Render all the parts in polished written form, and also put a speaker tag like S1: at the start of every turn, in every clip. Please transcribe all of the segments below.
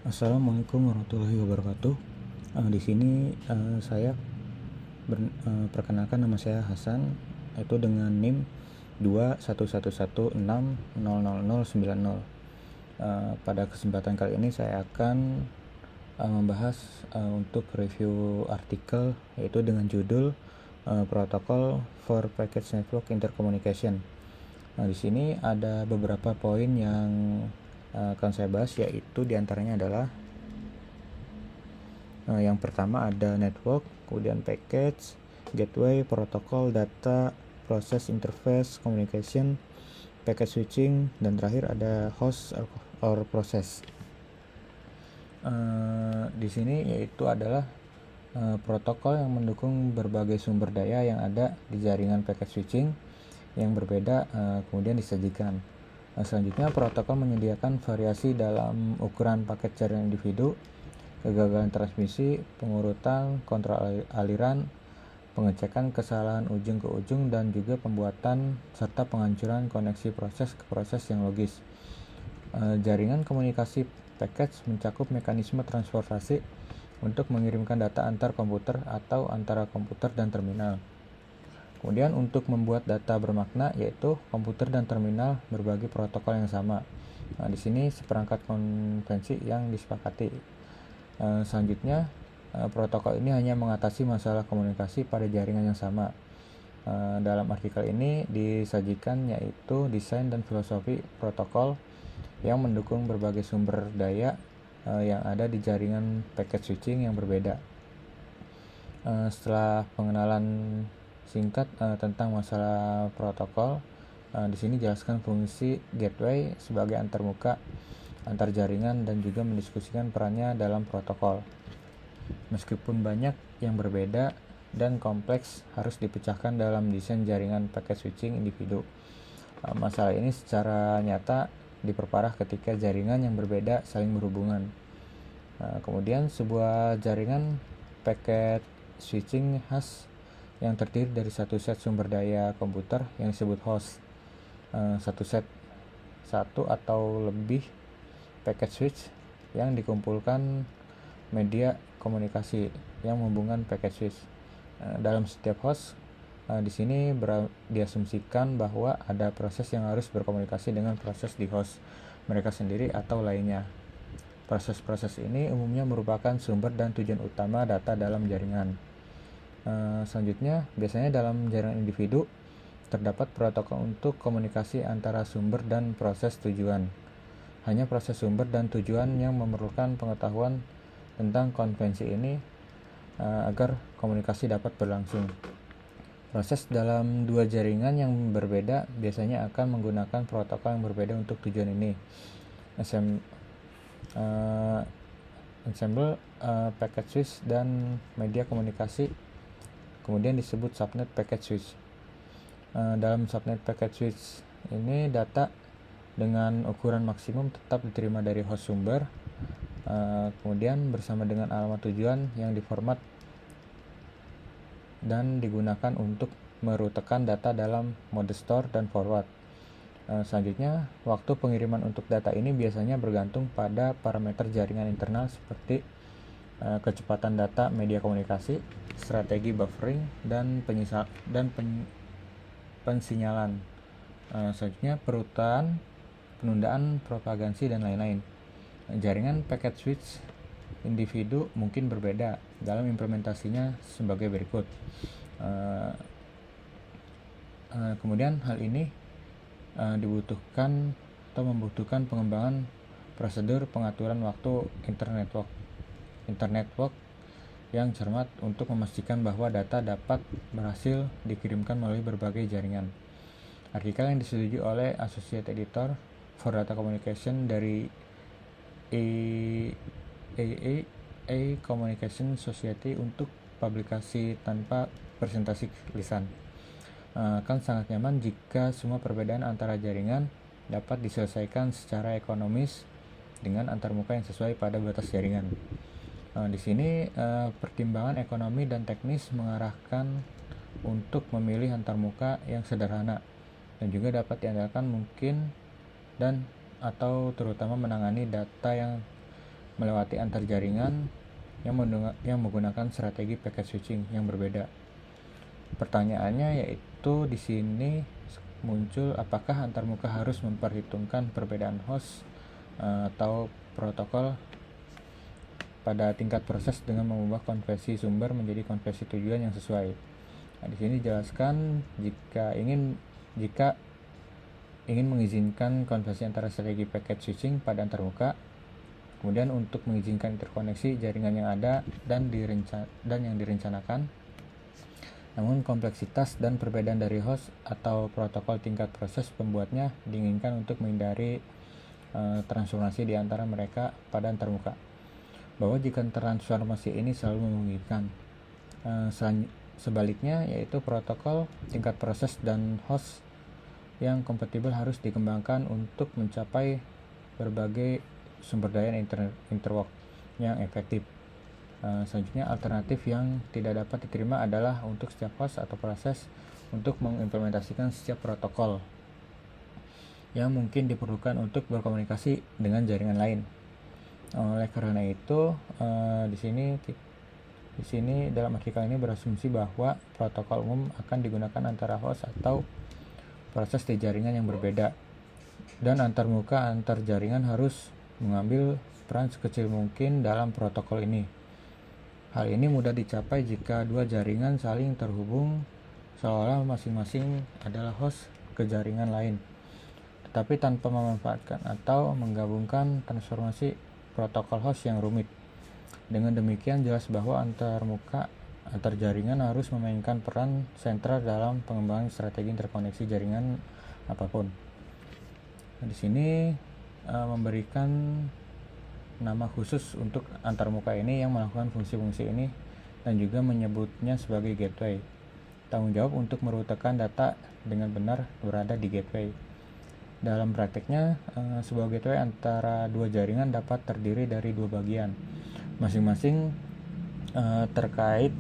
S1: Assalamualaikum warahmatullahi wabarakatuh. Di sini saya perkenalkan, nama saya Hasan, itu dengan NIM 21116009090. Pada kesempatan kali ini saya akan membahas untuk review artikel, yaitu dengan judul Protocol for Packet Network Intercommunication. Di sini ada beberapa poin yang akan saya bahas, yaitu diantaranya adalah yang pertama ada network, kemudian package, gateway, protokol, data, proses, interface, communication, packet switching, dan terakhir ada host or process. Di sini yaitu adalah protokol yang mendukung berbagai sumber daya yang ada di jaringan packet switching yang berbeda kemudian disajikan. Selanjutnya, protokol menyediakan variasi dalam ukuran paket jaringan individu, kegagalan transmisi, pengurutan, kontrol aliran, pengecekan kesalahan ujung ke ujung, dan juga pembuatan serta penghancuran koneksi proses ke proses yang logis. Jaringan komunikasi package mencakup mekanisme transportasi untuk mengirimkan data antar komputer atau antara komputer dan terminal. Kemudian untuk membuat data bermakna, yaitu komputer dan terminal berbagi protokol yang sama. Di sini seperangkat konvensi yang disepakati. Selanjutnya, protokol ini hanya mengatasi masalah komunikasi pada jaringan yang sama. Dalam artikel ini disajikan yaitu desain dan filosofi protokol yang mendukung berbagai sumber daya yang ada di jaringan packet switching yang berbeda. Setelah pengenalan singkat tentang masalah protokol, di sini jelaskan fungsi gateway sebagai antarmuka antar jaringan dan juga mendiskusikan perannya dalam protokol. Meskipun banyak yang berbeda dan kompleks harus dipecahkan dalam desain jaringan packet switching individu. Masalah ini secara nyata diperparah ketika jaringan yang berbeda saling berhubungan. Kemudian sebuah jaringan packet switching khas yang terdiri dari satu set sumber daya komputer yang disebut host, satu atau lebih packet switch yang dikumpulkan media komunikasi yang menghubungkan packet switch. Dalam setiap host, di sini diasumsikan bahwa ada proses yang harus berkomunikasi dengan proses di host mereka sendiri atau lainnya. Proses-proses ini umumnya merupakan sumber dan tujuan utama data dalam jaringan. Selanjutnya, biasanya dalam jaringan individu terdapat protokol untuk komunikasi antara sumber dan proses tujuan. Hanya proses sumber dan tujuan yang memerlukan pengetahuan tentang konvensi ini agar komunikasi dapat berlangsung. Proses dalam dua jaringan yang berbeda biasanya akan menggunakan protokol yang berbeda untuk tujuan ini. Ensemble packet switch dan media komunikasi kemudian disebut subnet packet switch. Dalam subnet packet switch ini data dengan ukuran maksimum tetap diterima dari host sumber, kemudian bersama dengan alamat tujuan yang diformat dan digunakan untuk merutekan data dalam mode store dan forward. Selanjutnya, waktu pengiriman untuk data ini biasanya bergantung pada parameter jaringan internal seperti kecepatan data media komunikasi, strategi buffering, dan pensinyalan. Selanjutnya, perutan, penundaan, propagasi, dan lain-lain. Jaringan packet switch individu mungkin berbeda dalam implementasinya sebagai berikut. Kemudian hal ini membutuhkan pengembangan prosedur pengaturan waktu internetwork yang cermat untuk memastikan bahwa data dapat berhasil dikirimkan melalui berbagai jaringan. Artikel yang disetujui oleh Associate Editor for Data Communication dari AAA Communication Society untuk publikasi tanpa presentasi lisan. Akan sangat nyaman jika semua perbedaan antara jaringan dapat diselesaikan secara ekonomis dengan antarmuka yang sesuai pada batas jaringan. Di sini pertimbangan ekonomi dan teknis mengarahkan untuk memilih antarmuka yang sederhana dan juga dapat diandalkan mungkin dan atau terutama menangani data yang melewati antar jaringan yang menggunakan strategi packet switching yang berbeda. Pertanyaannya yaitu di sini muncul, apakah antarmuka harus memperhitungkan perbedaan host atau protokol pada tingkat proses dengan mengubah konversi sumber menjadi konversi tujuan yang sesuai. Nah, di sini dijelaskan jika ingin mengizinkan konversi antara strategi packet switching pada antarmuka, kemudian untuk mengizinkan interkoneksi jaringan yang ada dan yang direncanakan, namun kompleksitas dan perbedaan dari host atau protokol tingkat proses pembuatnya diinginkan untuk menghindari transformasi di antara mereka pada antarmuka. Bahwa jika transformasi ini selalu memungkinkan. Sebaliknya, yaitu protokol tingkat proses dan host yang kompatibel harus dikembangkan untuk mencapai berbagai sumber daya interwalk yang efektif. Selanjutnya, alternatif yang tidak dapat diterima adalah untuk setiap host atau proses untuk mengimplementasikan setiap protokol yang mungkin diperlukan untuk berkomunikasi dengan jaringan lain. Oleh karena itu, di sini dalam artikel ini berasumsi bahwa protokol umum akan digunakan antara host atau proses di jaringan yang berbeda, dan antarmuka antar jaringan harus mengambil peran sekecil mungkin dalam protokol ini. Hal ini mudah dicapai jika dua jaringan saling terhubung seolah masing-masing adalah host ke jaringan lain, tetapi tanpa memanfaatkan atau menggabungkan transformasi protokol host yang rumit. Dengan demikian, jelas bahwa antar jaringan harus memainkan peran sentral dalam pengembangan strategi interkoneksi jaringan apapun. Nah, di sini memberikan nama khusus untuk antarmuka ini yang melakukan fungsi-fungsi ini dan juga menyebutnya sebagai gateway. Tanggung jawab untuk merutekan data dengan benar berada di gateway. Dalam prakteknya, sebuah gateway antara dua jaringan dapat terdiri dari dua bagian, masing-masing terkait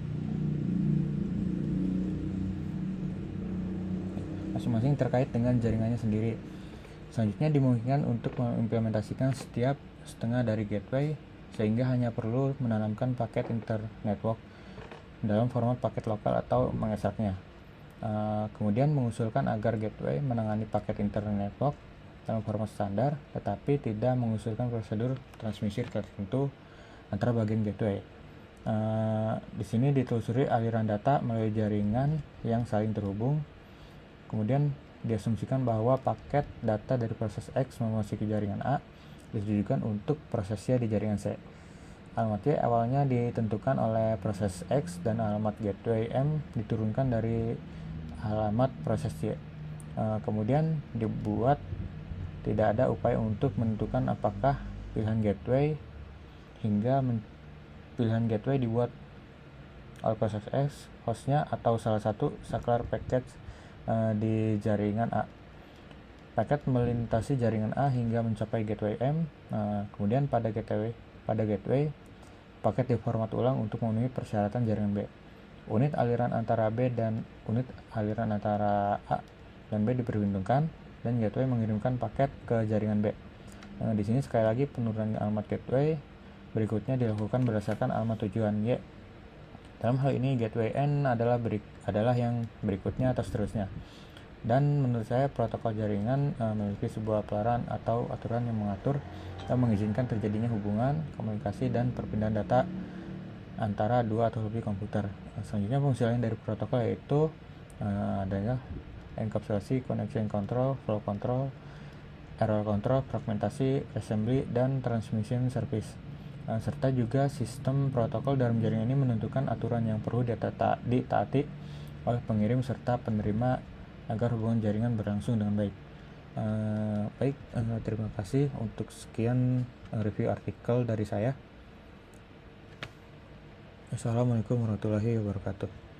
S1: dengan jaringannya sendiri. Selanjutnya, dimungkinkan untuk mengimplementasikan setiap setengah dari gateway sehingga hanya perlu menanamkan paket internetwork dalam format paket lokal atau mengesaknya. Kemudian mengusulkan agar gateway menangani paket internetwork dalam format standar, tetapi tidak mengusulkan prosedur transmisi tertentu antara bagian gateway. Di sini ditelusuri aliran data melalui jaringan yang saling terhubung. Kemudian diasumsikan bahwa paket data dari proses X memasuki jaringan A ditujukan untuk prosesnya di jaringan C. Alamat Y awalnya ditentukan oleh proses X dan alamat gateway M diturunkan dari alamat proses Y. Kemudian dibuat tidak ada upaya untuk menentukan apakah pilihan gateway dibuat oleh proses X, hostnya, atau salah satu saklar package di jaringan A. Paket melintasi jaringan A hingga mencapai gateway M. Kemudian pada gateway, paket diformat ulang untuk memenuhi persyaratan jaringan B. Unit aliran antara A dan B diperhitungkan, dan gateway mengirimkan paket ke jaringan B. Di sini sekali lagi penurunan alamat gateway berikutnya dilakukan berdasarkan alamat tujuan Y. Dalam hal ini gateway N adalah yang berikutnya atau seterusnya. Dan menurut saya protokol jaringan memiliki sebuah pelaran atau aturan yang mengatur dan mengizinkan terjadinya hubungan, komunikasi, dan perpindahan data antara dua atau lebih komputer. Selanjutnya fungsi lain dari protokol yaitu adanya enkapsulasi, connection control, flow control, error control, fragmentasi, assembly, dan transmission service. Serta juga sistem protokol dalam jaringan ini menentukan aturan yang perlu ditaati oleh pengirim serta penerima agar hubungan jaringan berlangsung dengan baik. Terima kasih untuk sekian review artikel dari saya. Assalamualaikum warahmatullahi wabarakatuh.